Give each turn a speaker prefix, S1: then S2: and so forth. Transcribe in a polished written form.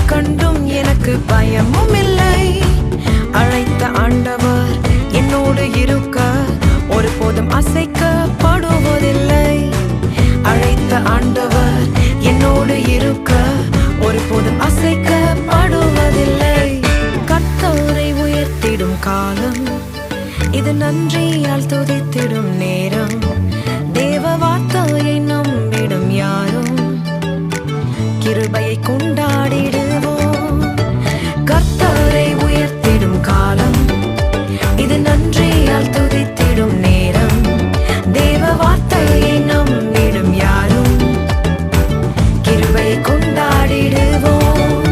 S1: கண்டும் எனக்கு பயமும் இல்லை. அழைத்த ஆண்டவர் என்னோடு இருக்க ஒருபோதும் அசைக்கப்படுவதில்லை. அழைத்த ஆண்டவர் என்னோடு இருக்க ஒருபோதும் அசைக்கப்படுவதில்லை. கர்த்தரை உயர்த்திடும் காலம் இது, நன்றியால் துதித்திடும் நேரம்.